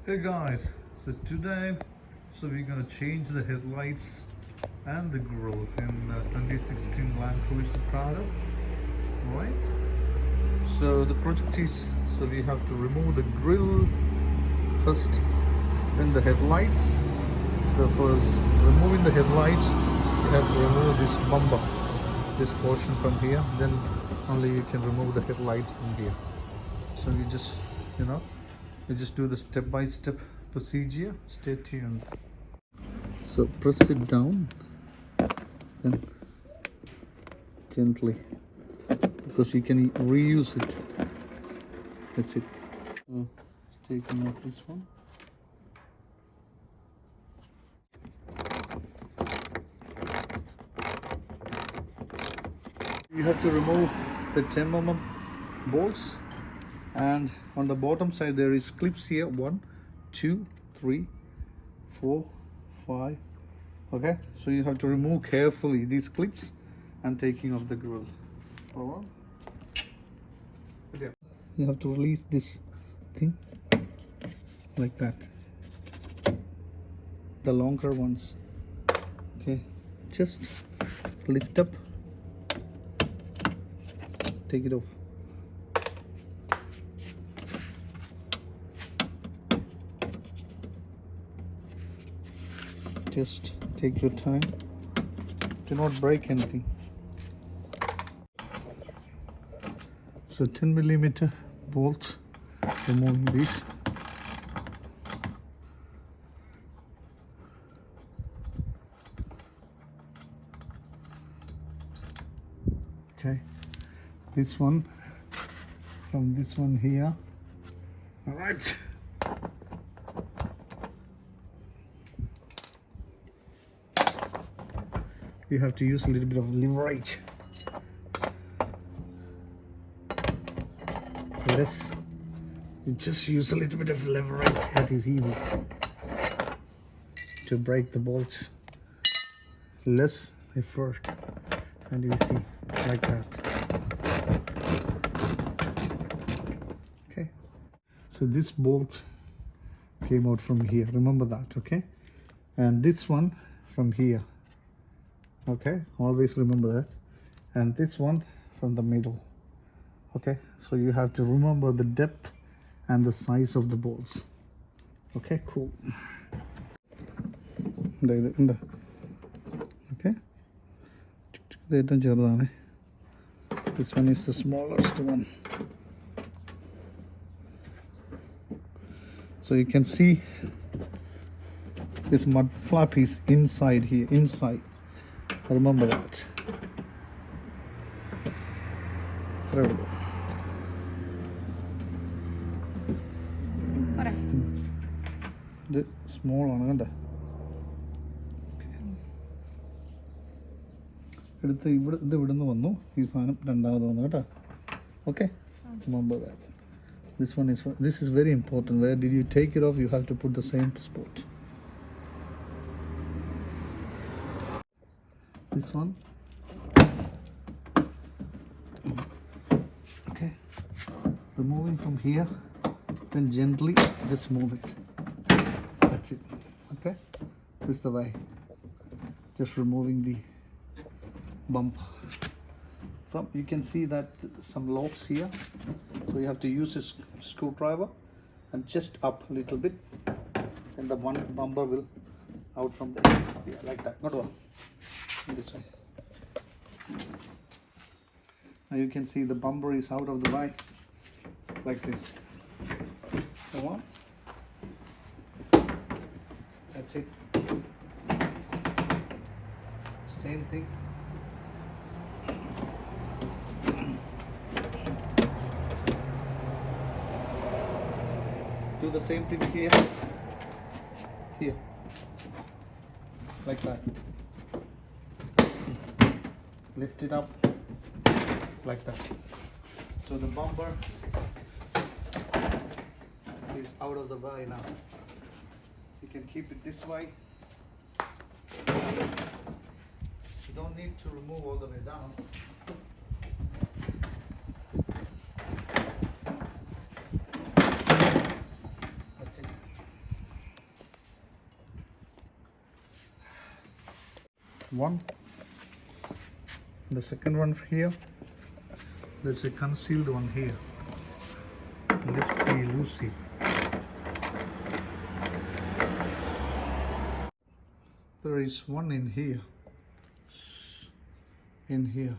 Hey guys, so today we're gonna change the headlights and the grille in 2016 Land Cruiser Prado, right? So the project is, we have to remove the grille first, then the headlights. The first, removing the headlights, you have to remove this bumper, this portion from here, then only you can remove the headlights from here. So you just, you just do the step-by-step procedure. Stay tuned. So press it down, then gently, because you can reuse it. That's it. Taking off this one. You have to remove the 10mm bolts, and on the bottom side there is clips here. 1 2 3 4 5. Okay, so you have to remove carefully these clips and taking off the grill. Alright, you have to release this thing like that, the longer ones. Okay, just lift up, take it off. Just take your time, do not break anything. So 10mm bolts, removing these. Okay, this one from this one here. All right. You have to use a little bit of leverage. Less, you just use a little bit of leverage. That is easy to break the bolts. Less effort and easy, like that. Okay, so this bolt came out from here, remember that. Okay, and this one from here. Okay, always remember that. And this one from the middle. Okay, so you have to remember the depth and the size of the bolts. Okay, cool. Okay, this one is the smallest one. So you can see this mud flap is inside here, inside. Remember that. The small one. Okay, remember that. This is very important. Where did you take it off? You have to put the same spot. This one. Okay, removing from here, then gently just move it. That's it. Okay, this is the way. Just removing the bump from, you can see that some locks here, so you have to use a screwdriver and just up a little bit, and the one bumper will out from there. Yeah, like that. Not one. This way. Now you can see the bumper is out of the way, like this. Come on. That's it. Same thing. Do the same thing here. Here. Like that. Lift it up like that. So the bumper is out of the way now. You can keep it this way. You don't need to remove all the way down. That's it. one. The second one here, there's a concealed one here. Lifty loosey. There is one in here. In here.